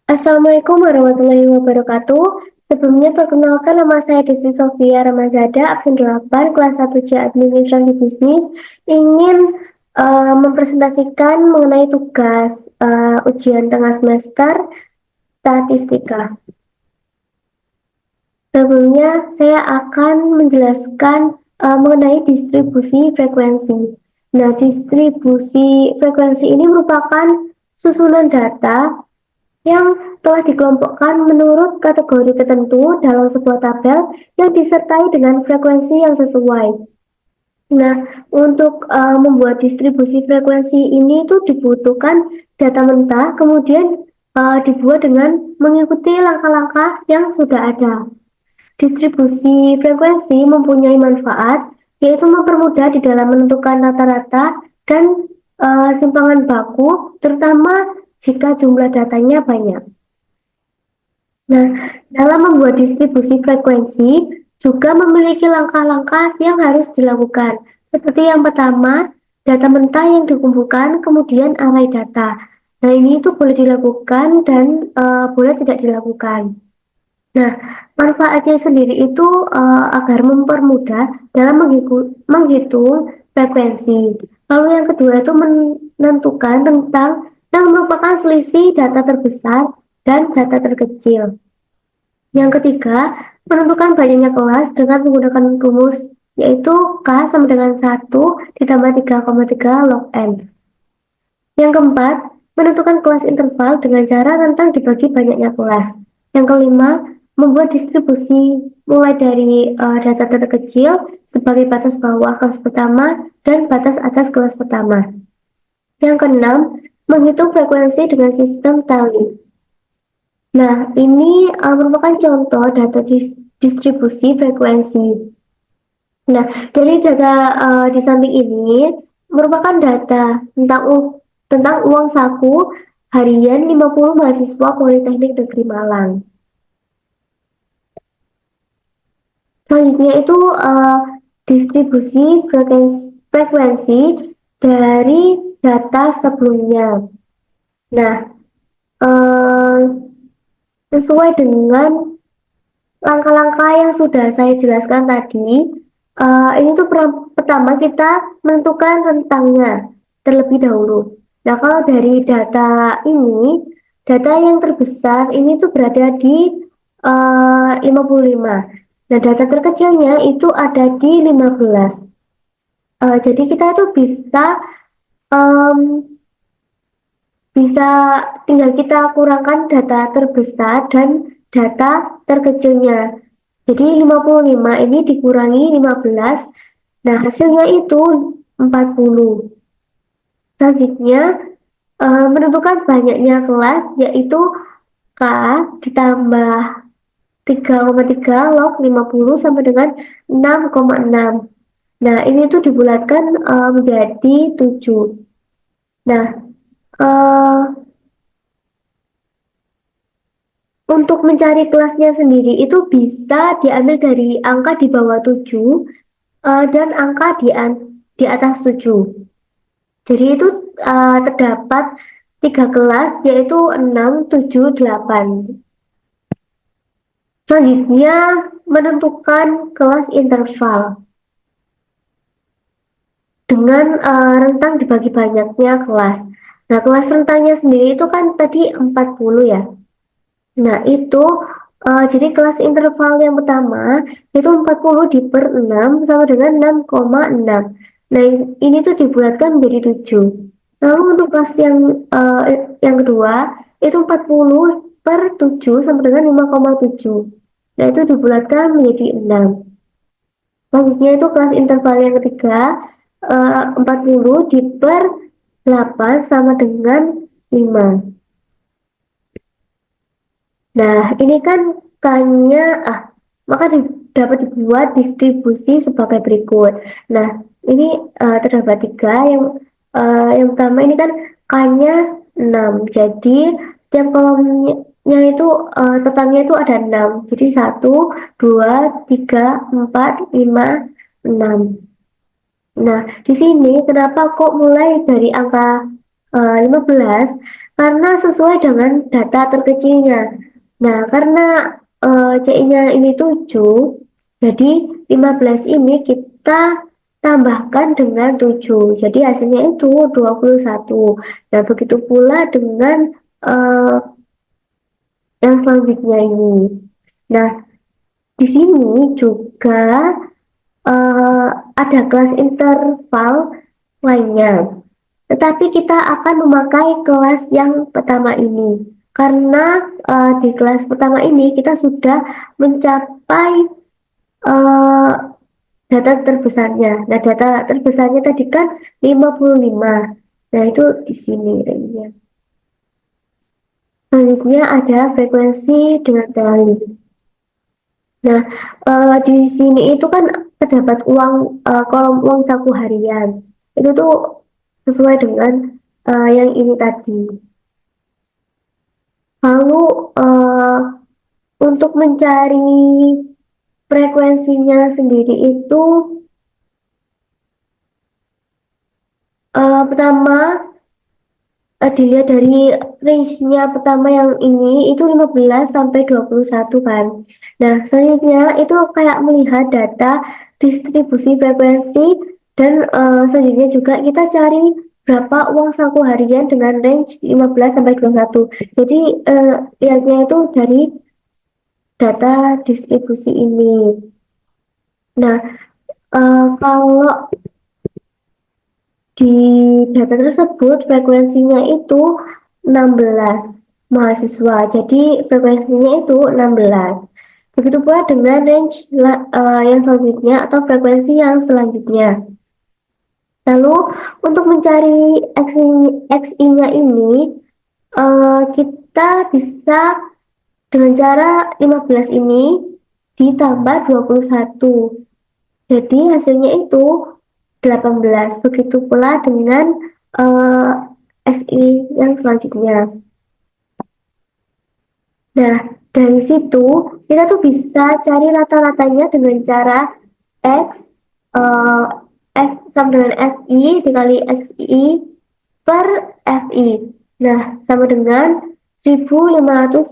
Assalamualaikum warahmatullahi wabarakatuh. Sebelumnya perkenalkan nama saya Desi Sofia Ramazada, absen 8, kelas 1C Administrasi Bisnis. Ingin mempresentasikan mengenai tugas ujian tengah semester statistika. Sebelumnya saya akan menjelaskan mengenai distribusi frekuensi. Nah, distribusi frekuensi ini merupakan susunan data yang telah dikelompokkan menurut kategori tertentu dalam sebuah tabel yang disertai dengan frekuensi yang sesuai. Nah, untuk membuat distribusi frekuensi ini itu dibutuhkan data mentah, kemudian dibuat dengan mengikuti langkah-langkah yang sudah ada. Distribusi frekuensi mempunyai manfaat, yaitu mempermudah di dalam menentukan rata-rata dan simpangan baku, terutama jika jumlah datanya banyak. Nah, dalam membuat distribusi frekuensi juga memiliki langkah-langkah yang harus dilakukan. Seperti yang pertama, data mentah yang dikumpulkan, kemudian array data. Nah, ini itu boleh dilakukan dan boleh tidak dilakukan. Nah, manfaatnya sendiri itu agar mempermudah dalam menghitung frekuensi. Lalu yang kedua itu menentukan tentang yang merupakan selisih data terbesar dan data terkecil. Yang ketiga, menentukan banyaknya kelas dengan menggunakan rumus yaitu K sama dengan 1 ditambah 3,3 log N. Yang keempat, menentukan kelas interval dengan cara rentang dibagi banyaknya kelas. Yang kelima, membuat distribusi mulai dari data terkecil sebagai batas bawah kelas pertama dan batas atas kelas pertama. Yang keenam, menghitung frekuensi dengan sistem tally. Nah, ini merupakan contoh data distribusi frekuensi. Nah, dari data di samping ini merupakan data tentang uang saku harian 50 mahasiswa Politeknik Negeri Malang. Selanjutnya itu distribusi frekuensi dari data sebelumnya. Nah, uh, sesuai dengan langkah-langkah yang sudah saya jelaskan tadi, ini tuh pertama kita menentukan rentangnya terlebih dahulu. Nah, kalau dari data ini, data yang terbesar ini tuh berada di 55. Nah, data terkecilnya itu ada di 15. Jadi kita tuh um, bisa tinggal kita kurangkan data terbesar dan data terkecilnya. Jadi 55 ini dikurangi 15. Nah, hasilnya itu 40. Selanjutnya, menentukan banyaknya kelas yaitu K ditambah 3,3 log 50 sama dengan 6,6. Nah, ini tuh dibulatkan menjadi 7. Nah, uh, untuk mencari kelasnya sendiri itu bisa diambil dari angka di bawah 7 dan angka di atas 7. Jadi itu terdapat 3 kelas yaitu 6, 7, 8. Selanjutnya menentukan kelas interval dengan rentang dibagi banyaknya kelas. Nah, kelas rentangnya sendiri itu kan tadi 40 ya. Nah, itu jadi kelas interval yang pertama itu 40 di per 6 sama dengan 6,6. Nah, ini tuh dibulatkan menjadi 7. Lalu untuk kelas yang kedua itu 40 per 7 sama dengan 5,7. Nah, itu dibulatkan menjadi 6. Selanjutnya itu kelas interval yang ketiga 40 di per 8 sama dengan 5. Nah, ini kan K-nya maka dapat dibuat distribusi sebagai berikut. Nah, ini terdapat 3. Yang pertama ini kan K-nya 6. Jadi tiap kolomnya itu totalnya itu ada 6. Jadi 1, 2, 3, 4, 5, 6. Nah, di sini kenapa kok mulai dari angka 15? karena sesuai dengan data terkecilnya. Nah, karena CI-nya ini 7, jadi 15 ini kita tambahkan dengan 7. Jadi hasilnya itu 21. Nah, begitu pula dengan eh, yang selanjutnya ini. Nah, di sini juga eh, ada kelas interval lainnya. Tetapi kita akan memakai kelas yang pertama ini. Karena di kelas pertama ini kita sudah mencapai eh, data terbesarnya. Nah, data terbesarnya tadi kan 55. Nah, itu di sini range-nya. Selanjutnya ada frekuensi dengan tali. Nah, di sini itu kan terdapat kolom uang saku harian. Itu tuh sesuai dengan yang ini tadi. Lalu untuk mencari frekuensinya sendiri itu pertama dilihat dari range-nya pertama yang ini itu 15 sampai 21 kan. Nah, selanjutnya itu kayak melihat data distribusi frekuensi dan selanjutnya juga kita cari berapa uang saku harian dengan range 15 sampai 21. Jadi lihatnya itu dari data distribusi ini. Nah, kalau di data tersebut frekuensinya itu 16 mahasiswa. Jadi frekuensinya itu 16. Begitu pula dengan range yang selanjutnya atau frekuensi yang selanjutnya. Lalu untuk mencari XI-nya ini kita bisa dengan cara 15 ini ditambah 21. Jadi hasilnya itu 18. Begitu pula dengan uh, SI yang selanjutnya. Nah, dari situ kita tuh bisa cari rata-ratanya dengan cara X uh, X sama dengan FI dikali XI per FI. Nah, sama dengan 1516.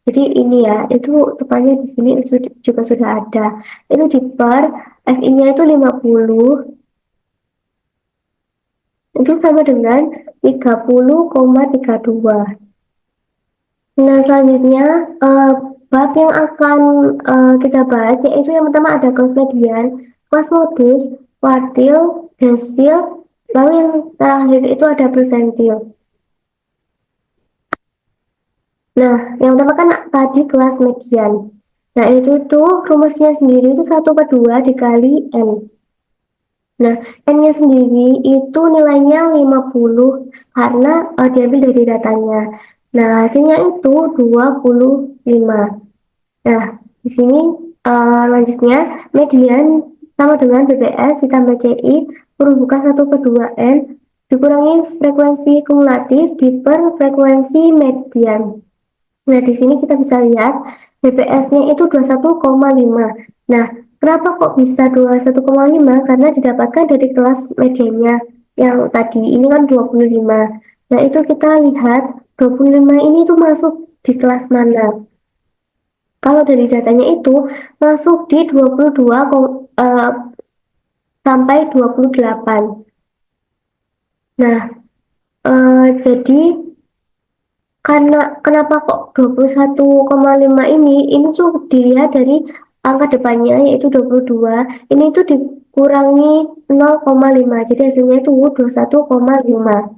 Jadi ini ya, itu tepatnya di sini juga sudah ada. Itu di per FI-nya itu 50, itu sama dengan 30,32. Nah, selanjutnya bab yang akan kita bahas yaitu yang pertama ada kelas median, kelas modus, kuartil, desil, lalu yang terakhir itu ada persentil. Nah, yang pertama kan tadi kelas median. Nah, itu tuh rumusnya sendiri itu 1/2 dikali N. Nah, N-nya sendiri itu nilainya 50 karena diambil dari datanya. Nah, hasilnya itu 25. Nah, di sini lanjutnya median sama dengan BPS ditambah CI bukan 1/2 N dikurangi frekuensi kumulatif diper frekuensi median. Nah, di sini kita bisa lihat BPS-nya itu 21,5. Nah, kenapa kok bisa 21,5? Karena didapatkan dari kelas medianya yang tadi. Ini kan 25. Nah, itu kita lihat 25 ini tuh masuk di kelas mana. Kalau dari datanya itu masuk di 22 sampai 28. Nah, jadi karena kenapa kok 21,5 ini tuh dilihat dari angka depannya yaitu 22, ini tuh dikurangi 0,5, jadi hasilnya itu 21,5.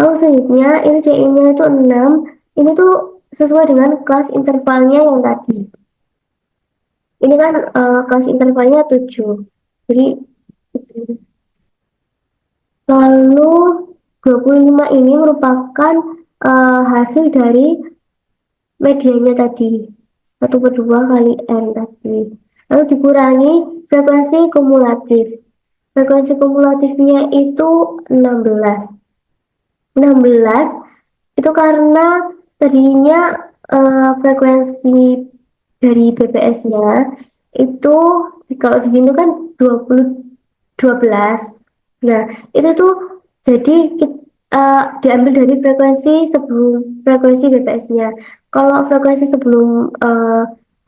Lalu selanjutnya ini CI-nya itu 6, ini tuh sesuai dengan kelas intervalnya yang tadi. Ini kan kelas intervalnya 7, jadi lalu 25 ini merupakan hasil dari medianya tadi 1/2 kali N tadi, lalu dikurangi frekuensi kumulatif. Frekuensi kumulatifnya itu 16. 16 itu karena tadinya frekuensi dari BPS-nya itu kalau di sini kan 12. Nah, itu tuh jadi diambil dari frekuensi sebelum frekuensi BPS-nya. Kalau frekuensi sebelum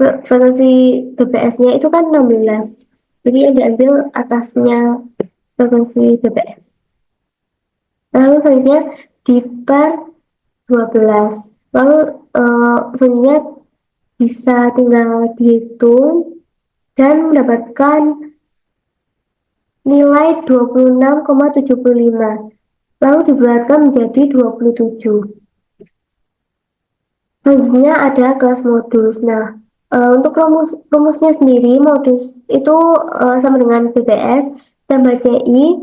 frekuensi BPS-nya itu kan 16. Jadi yang diambil atasnya frekuensi BPS. Lalu selanjutnya di per 12. Lalu selanjutnya bisa tinggal dihitung dan mendapatkan nilai 26,75. Lalu dibulatkan menjadi 27. Selanjutnya ada kelas modus. Nah, untuk rumusnya sendiri, modus itu sama dengan BPS tambah CI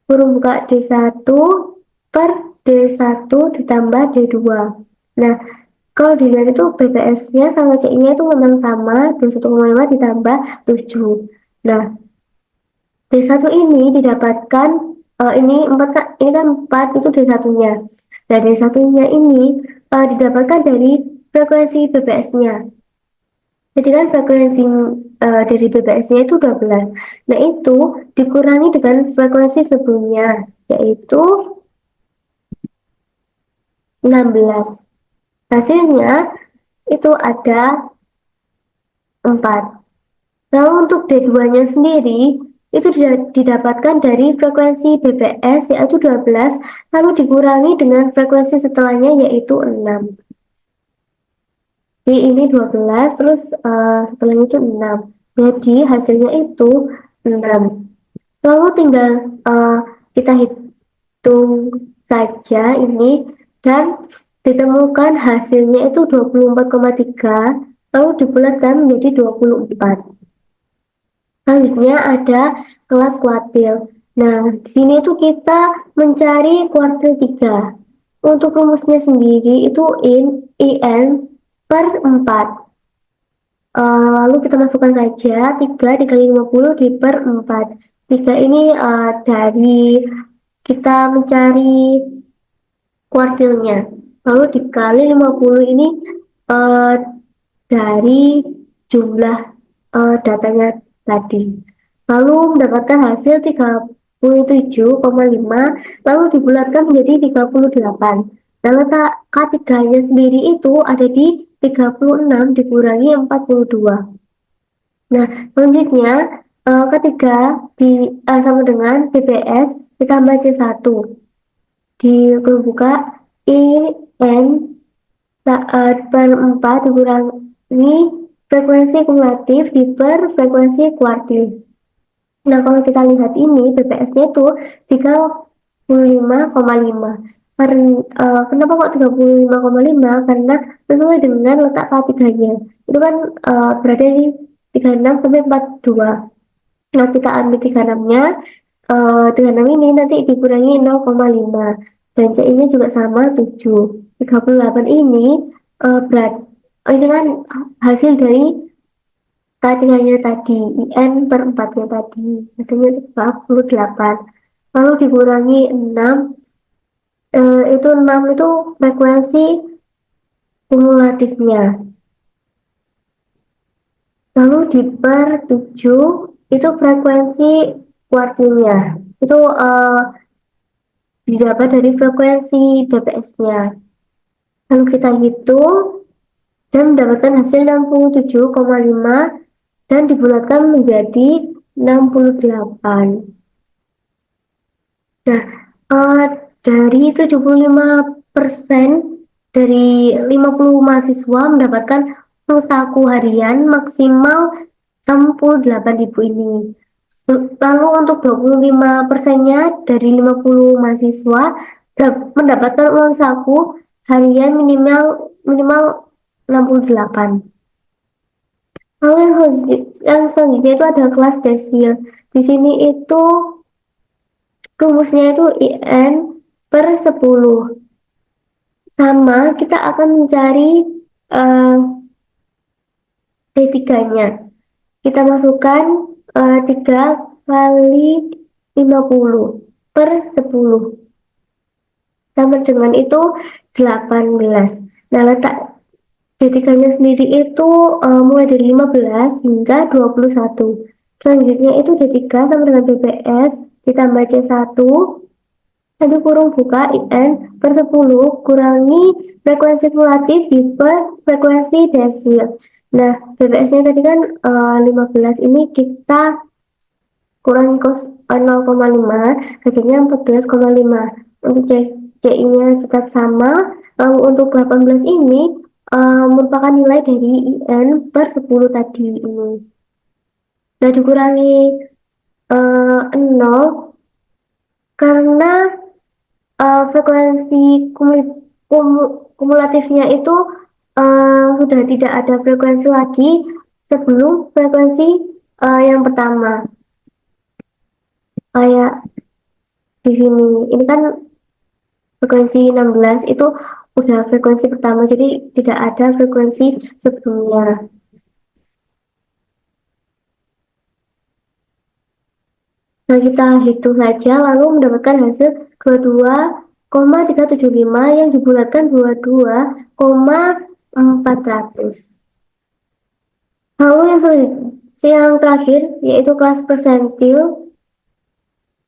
kurung buka D1 per D1 ditambah D2. Nah, kalau dilihat itu BPS-nya sama CI-nya itu memang sama, 21,5 ditambah 7. Nah, D1 ini didapatkan, ini 4, ini kan 4 itu D1-nya. Nah, D1-nya ini didapatkan dari frekuensi BPS-nya. Jadi kan frekuensi dari BPS-nya itu 12. Nah, itu dikurangi dengan frekuensi sebelumnya, yaitu 16. Hasilnya itu ada 4. Lalu untuk D2-nya sendiri, itu didapatkan dari frekuensi BPS, yaitu 12, lalu dikurangi dengan frekuensi setelahnya, yaitu 6. Jadi ini 12, terus setelahnya itu 6. Jadi hasilnya itu 6. Lalu tinggal kita hitung saja ini dan ditemukan hasilnya itu 24,3, lalu dibulatkan menjadi 24. Selanjutnya ada kelas kuartil. Nah, di sini itu kita mencari kuartil 3. Untuk rumusnya sendiri itu IN per 4. Lalu kita masukkan saja 3 dikali 50 di per 4. 3 ini dari kita mencari kuartilnya. Lalu dikali 50 ini uh, dari jumlah datanya tadi. Lalu mendapatkan hasil 37,5, lalu dibulatkan menjadi 38. Nah, letak K3-nya sendiri itu ada di 36 dikurangi 42. Nah, selanjutnya ketiga sama dengan BPS ditambah C1. Dibuka IN per 4 dikurangi frekuensi kumulatif di per frekuensi kuartil. Nah, kalau kita lihat ini BPS-nya itu 35,5. Kenapa kok 35,5? Karena sesuai dengan letak K3-nya. Itu kan berada di 36 sampai 42. Nah, kita ambil 36-nya. 36 ini nanti dikurangi 0,5. Dan C-nya juga sama 7. 38 ini ini kan hasil dari K3-nya tadi, IN per 4-nya tadi, hasilnya 48. Lalu dikurangi 6, itu 6 itu frekuensi kumulatifnya. Lalu di per 7 itu frekuensi kuartilnya. Itu didapat dari frekuensi BPS-nya. Lalu kita hitung dan mendapatkan hasil 67,5 dan dibulatkan menjadi 68. Nah, dari 75% dari 50 mahasiswa mendapatkan saku harian maksimal 68.000 ini. Lalu untuk 25%-nya dari 50 mahasiswa mendapatkan uang saku harian minimal 68. Lalu yang selanjutnya itu ada kelas desil. Di sini itu rumusnya itu IN per 10. Sama, kita akan mencari D3-nya. Kita masukkan 3 kali 50 per 10. Sama dengan itu 18. Nah, letak D3-nya sendiri itu mulai dari 15 hingga 21. Selanjutnya itu D3 sama dengan BPS ditambah C1 Nanti kurung buka IN per 10 kurangi frekuensi kumulatif di per frekuensi desil. Nah, BPS-nya tadi kan 15, ini kita kurangi 0,5, hasilnya 14,5. Untuk CI-nya tetap sama. Lalu untuk 18 ini merupakan nilai dari IN per 10 tadi ini. Nah, dikurangi 0 karena frekuensi kumulatifnya itu sudah tidak ada frekuensi lagi sebelum frekuensi yang pertama. Kayak di sini, ini kan frekuensi 16 itu udah frekuensi pertama, jadi tidak ada frekuensi sebelumnya. Nah, kita hitung saja lalu mendapatkan hasil 22,375 yang dibulatkan 22,400. Lalu yang terakhir yaitu kelas persentil,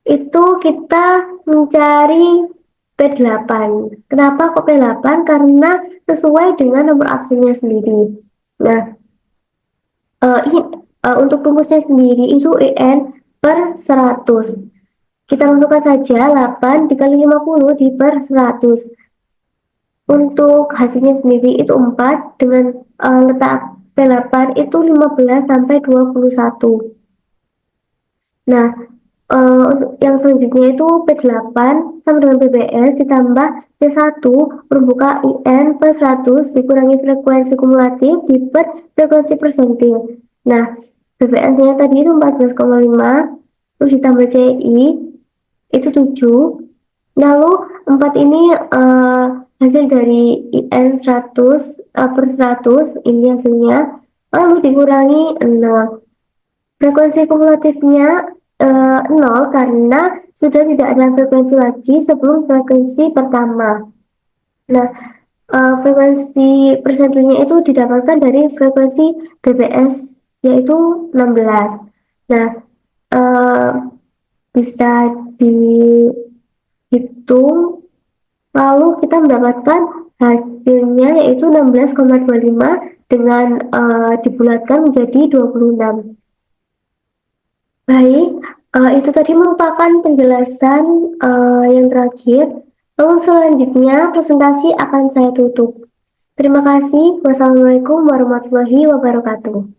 itu kita mencari P8. Kenapa kok P8? Karena sesuai dengan nomor absennya sendiri. Nah, untuk rumusnya sendiri itu IN per 100. Kita masukkan saja 8 dikali 50 di per 100. Untuk hasilnya sendiri itu 4 dengan letak P8 itu 15 sampai 21. Nah, untuk yang selanjutnya itu P8 sama dengan PBS ditambah C1 membuka IN per 100 dikurangi frekuensi kumulatif di per frekuensi persentil. Nah, PBS-nya tadi itu 14,5, terus ditambah CI itu 7. Lalu 4 ini hasil dari IN 100 per 100, ini hasilnya, lalu dikurangi 0. Frekuensi kumulatifnya 0 karena sudah tidak ada frekuensi lagi sebelum frekuensi pertama. Nah, frekuensi persentilnya itu didapatkan dari frekuensi BBS yaitu 16. Nah, bisa dihitung lalu kita mendapatkan hasilnya yaitu 16,25 dengan dibulatkan menjadi 26. Baik, itu tadi merupakan penjelasan yang terakhir. Lalu selanjutnya presentasi akan saya tutup. Terima kasih. Wassalamualaikum warahmatullahi wabarakatuh.